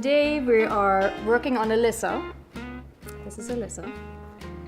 today we are working on Alyssa. This is Alyssa.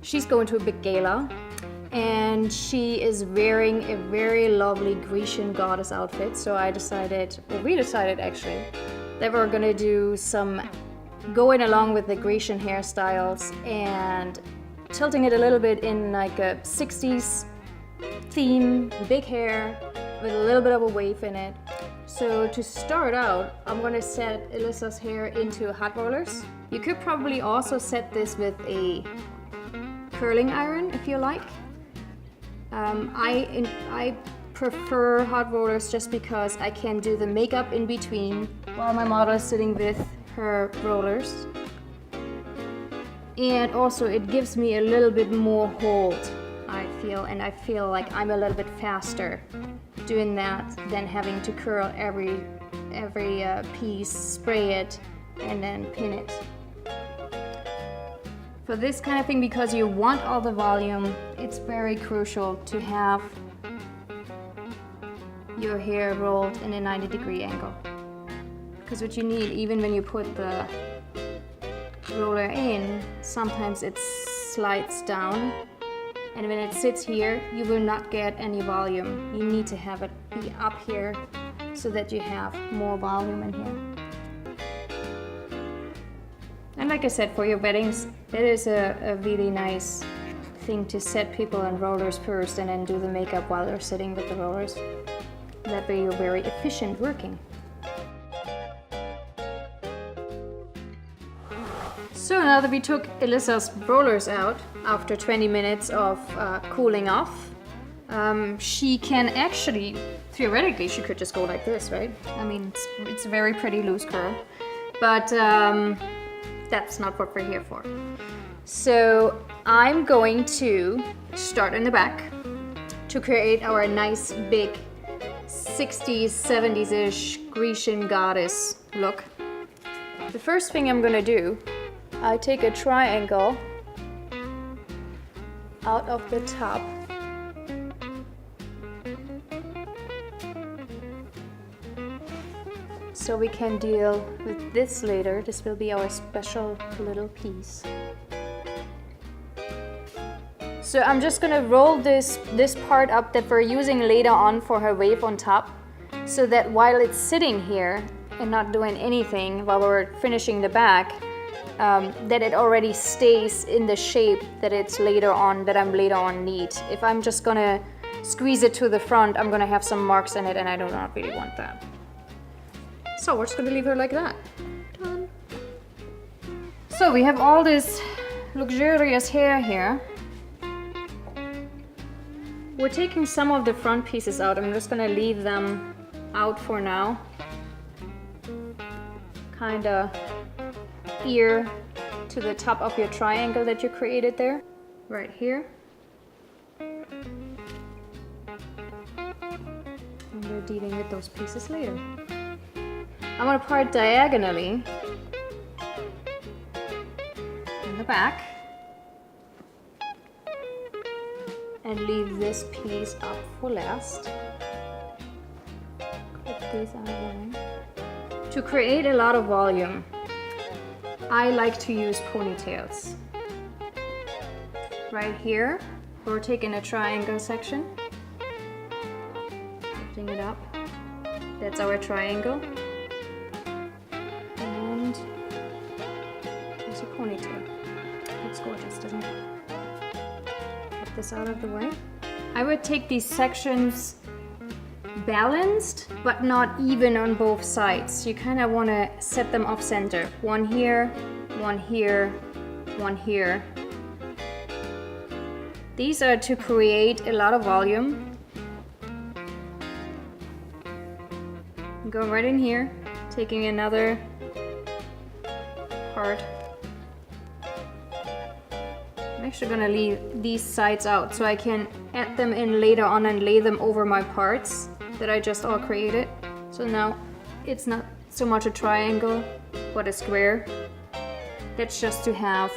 She's going to a big gala and she is wearing a very lovely Grecian goddess outfit. So we decided actually, that we're gonna do some going along with the Grecian hairstyles and tilting it a little bit in like a 60s theme, big hair with a little bit of a wave in it. So to start out, I'm gonna set Alyssa's hair into hot rollers. You could probably also set this with a curling iron if you like. I prefer hot rollers just because I can do the makeup in between while my model is sitting with her rollers. And also it gives me a little bit more hold, I feel like I'm a little bit faster doing that than having to curl every piece, spray it, and then pin it. For this kind of thing, because you want all the volume, it's very crucial to have your hair rolled in a 90-degree angle. Because what you need, even when you put the roller in, sometimes it slides down, and when it sits here, you will not get any volume. You need to have it be up here so that you have more volume in here. And like I said, for your weddings, it is a really nice thing to set people in rollers first and then do the makeup while they're sitting with the rollers. That way you're very efficient working. So now that we took Alyssa's rollers out after 20 minutes of cooling off, she can actually, theoretically, she could just go like this, right? I mean, it's a very pretty loose curl, but that's not what we're here for. So I'm going to start in the back to create our nice big 60s, 70s-ish Grecian goddess look. The first thing I'm gonna do, I take a triangle out of the top so we can deal with this later. This will be our special little piece. So I'm just gonna roll this part up that we're using later on for her wave on top, so that while it's sitting here and not doing anything while we're finishing the back, that it already stays in the shape that it's later on, that I'm later on need. If I'm just gonna squeeze it to the front, I'm gonna have some marks in it and I do not really want that. So we're just gonna leave her like that. Done. So we have all this luxurious hair here. We're taking some of the front pieces out. I'm just gonna leave them out for now. Kinda ear to the top of your triangle that you created there, right here. And we're dealing with those pieces later. I'm gonna part diagonally in the back and leave this piece up for last. Put these out of the way. To create a lot of volume, I like to use ponytails. Right here, we're taking a triangle section, lifting it up. That's our triangle. And there's a ponytail. Looks gorgeous, doesn't it? Get this out of the way. I would take these sections balanced, but not even on both sides. You kind of want to set them off center. One here, one here, one here. These are to create a lot of volume. Go right in here, taking another part. I'm actually gonna leave these sides out so I can add them in later on and lay them over my parts that I just all created. So now it's not so much a triangle, but a square. That's just to have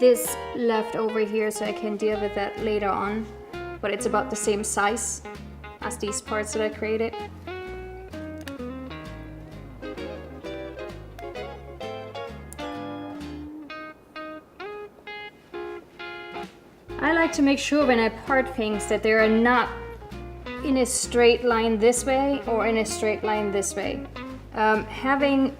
this left over here so I can deal with that later on. But it's about the same size as these parts that I created. I like to make sure when I part things that they are not in a straight line this way or in a straight line this way. Having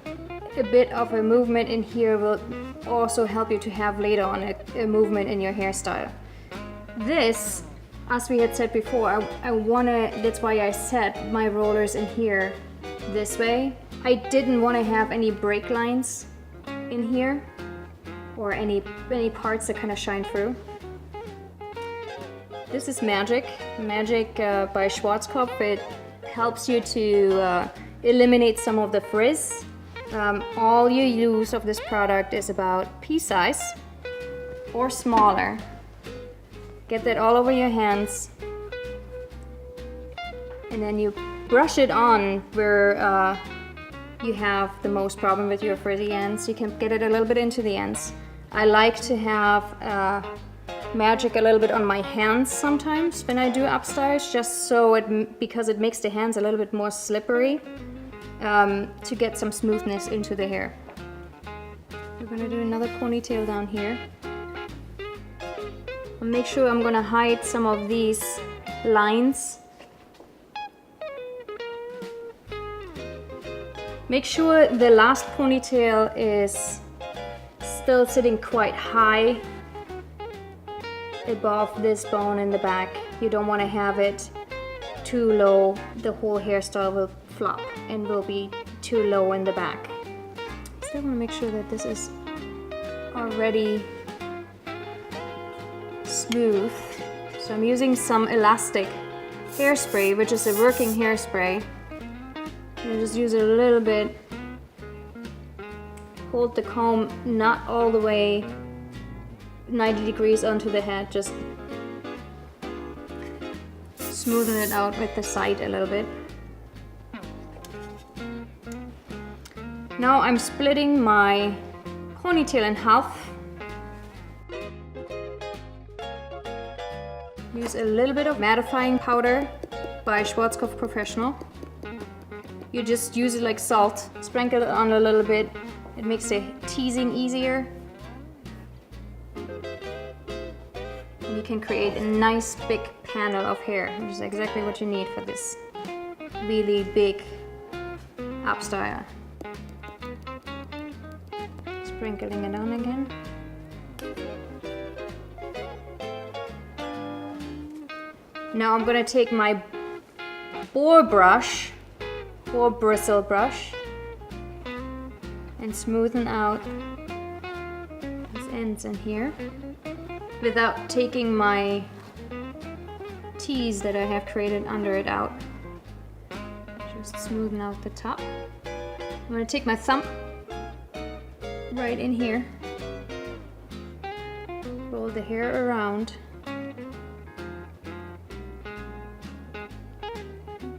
a bit of a movement in here will also help you to have later on a movement in your hairstyle. This, as we had said before, that's why I set my rollers in here this way. I didn't want to have any break lines in here or any parts that kind of shine through. This is Magic by Schwarzkopf. It helps you to eliminate some of the frizz. All you use of this product is about pea size or smaller. Get that all over your hands, and then you brush it on where you have the most problem with your frizzy ends. You can get it a little bit into the ends. I like to have Magic a little bit on my hands sometimes when I do upstyles, just so because it makes the hands a little bit more slippery, to get some smoothness into the hair. We're gonna do another ponytail down here. And make sure I'm gonna hide some of these lines. Make sure the last ponytail is still sitting quite high above this bone in the back. You don't want to have it too low. The whole hairstyle will flop and will be too low in the back. Still want to make sure that this is already smooth. So I'm using some elastic hairspray, which is a working hairspray. You just use it a little bit. Hold the comb not all the way 90 degrees onto the head, just smoothing it out with the side a little bit. Now I'm splitting my ponytail in half. Use a little bit of mattifying powder by Schwarzkopf Professional. You just use it like salt, sprinkle it on a little bit. It makes the teasing easier. And you can create a nice big panel of hair, which is exactly what you need for this really big up style. Sprinkling it on again. Now I'm gonna take my boar brush, or bristle brush, and smoothen out these ends in here without taking my tease that I have created under it out. Just smoothen out the top. I'm going to take my thumb right in here, roll the hair around, and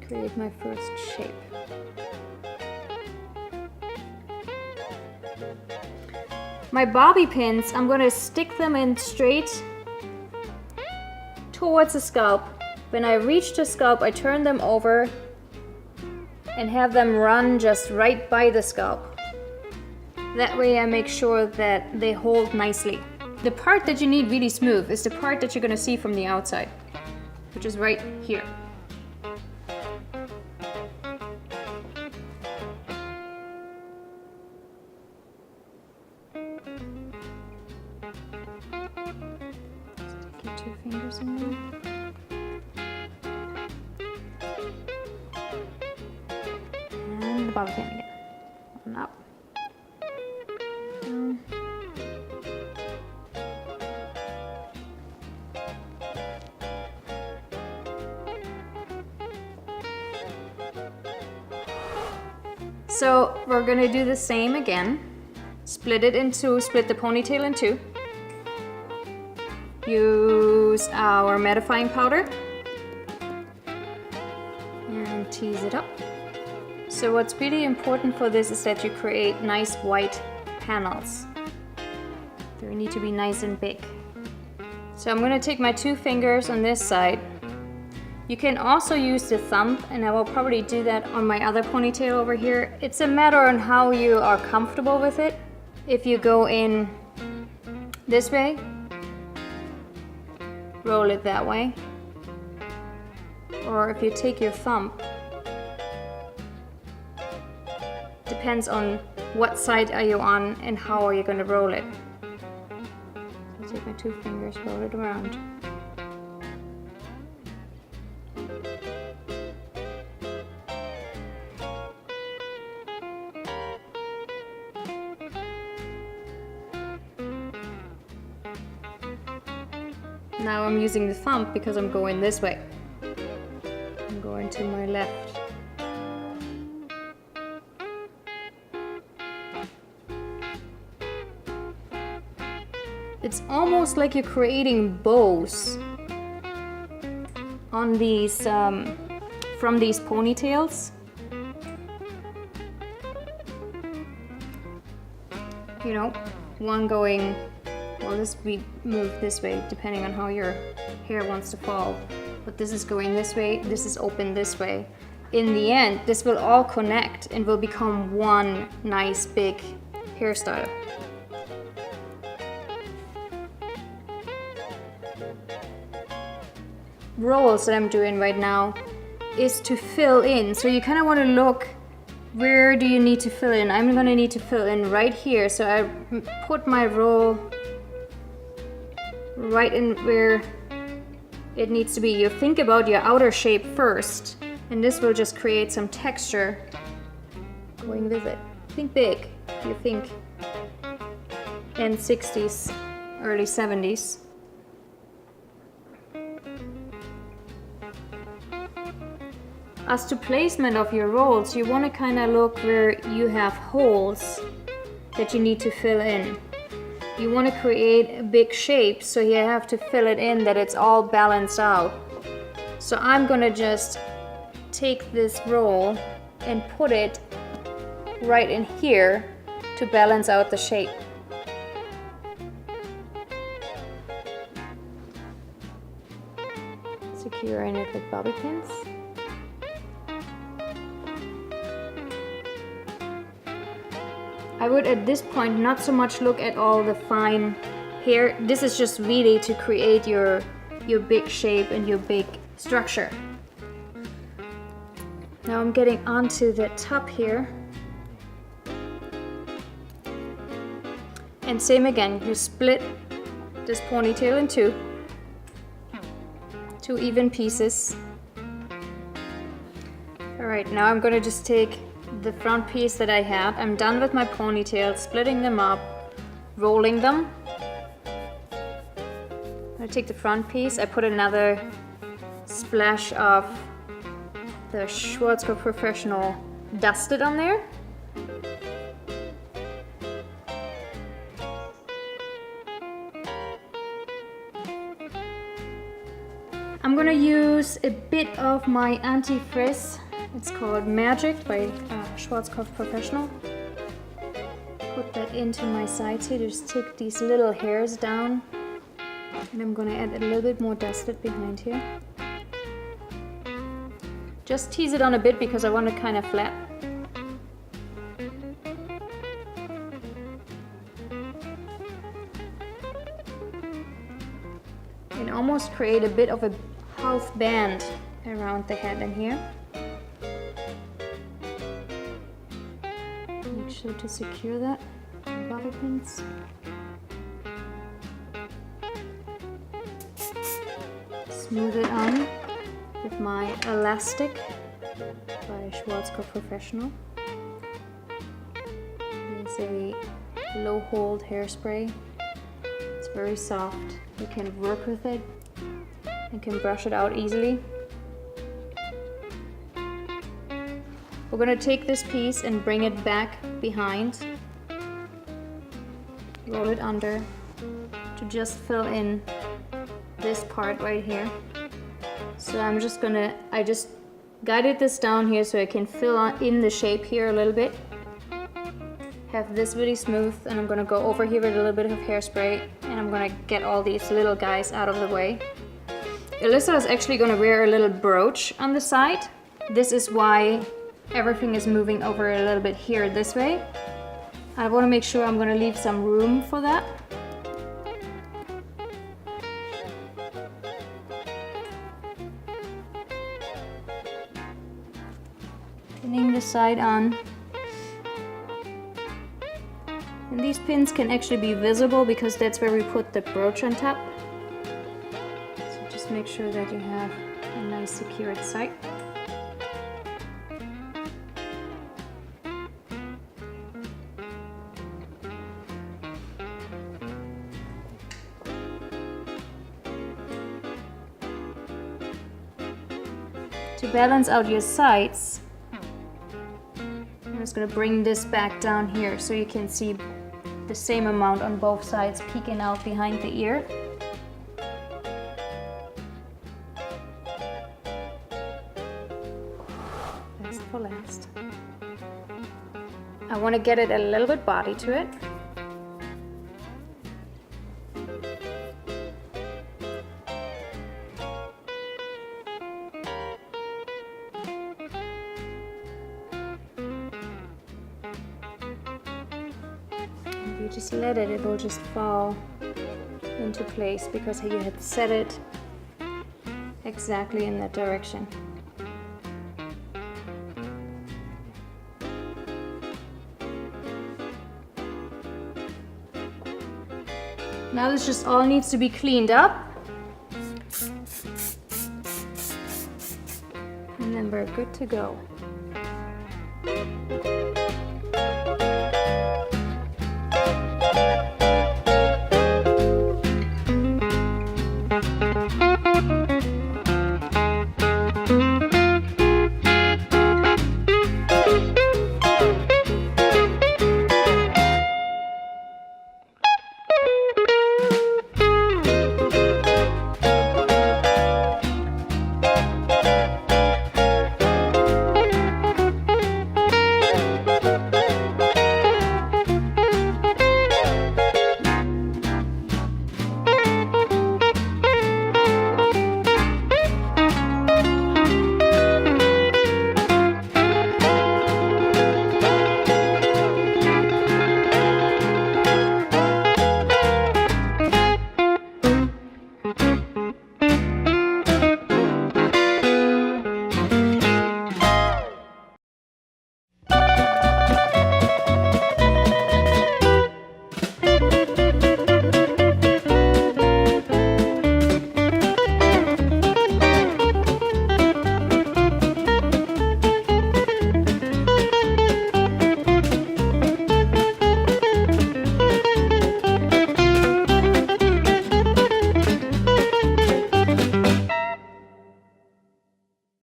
create my first shape. My bobby pins, I'm going to stick them in straight towards the scalp. When I reach the scalp, I turn them over and have them run just right by the scalp. That way I make sure that they hold nicely. The part that you need really smooth is the part that you're going to see from the outside, which is right here. Stick your 2 fingers in there. And the bobby pin again. And up. Down. So we're gonna do the same again. Split the ponytail in two. Use our mattifying powder and tease it up. So what's really important for this is that you create nice white panels. They need to be nice and big. So I'm gonna take my 2 fingers on this side. You can also use the thumb, and I will probably do that on my other ponytail over here. It's a matter on how you are comfortable with it. If you go in this way, roll it that way. Or if you take your thumb, depends on what side are you on and how are you going to roll it. So take my 2 fingers, roll it around. Now I'm using the thumb because I'm going this way. I'm going to my left. It's almost like you're creating bows on these, from these ponytails. You know, one going, well, this we move this way depending on how your hair wants to fall. But this is going this way, this is open this way. In the end, this will all connect and will become one nice big hairstyle. Rolls that I'm doing right now is to fill in. So you kind of want to look, where do you need to fill in? I'm going to need to fill in right here. So I put my roll right in where it needs to be. You think about your outer shape first, and this will just create some texture going with it. Think big. You think end 60s, early 70s. As to placement of your rolls, you want to kind of look where you have holes that you need to fill in. You want to create a big shape, so you have to fill it in that it's all balanced out. So I'm going to just take this roll and put it right in here to balance out the shape. Securing it with bobby pins. I would at this point not so much look at all the fine hair. This is just really to create your big shape and your big structure. Now I'm getting onto the top here. And same again, you split this ponytail in two even pieces. All right, now I'm gonna just take the front piece that I had. I'm done with my ponytail, splitting them up, rolling them. I take the front piece, I put another splash of the Schwarzkopf Professional dusted on there. I'm gonna use a bit of my anti-frizz. It's called Magic by Schwarzkopf Professional. Put that into my sides here, just take these little hairs down. And I'm gonna add a little bit more dusted behind here. Just tease it on a bit because I want it kind of flat. And almost create a bit of a half band around the head in here. Make sure to secure that with bobby pins. Smooth it on with my elastic by Schwarzkopf Professional. It's a low hold hairspray. It's very soft. You can work with it and can brush it out easily. We're going to take this piece and bring it back behind. Roll it under to just fill in this part right here. So I'm just gonna, I just guided this down here so I can fill in the shape here a little bit. Have this really smooth, and I'm gonna go over here with a little bit of hairspray, and I'm gonna get all these little guys out of the way. Alyssa is actually gonna wear a little brooch on the side. This is why everything is moving over a little bit here this way. I wanna make sure I'm gonna leave some room for that. Pinning the side on. And these pins can actually be visible because that's where we put the brooch on top. So just make sure that you have a nice secured site. To balance out your sides, I'm just going to bring this back down here so you can see the same amount on both sides peeking out behind the ear. Last for last. I want to get it a little bit body to it. You just let it, it will just fall into place because you had set it exactly in that direction. Now this just all needs to be cleaned up. And then we're good to go.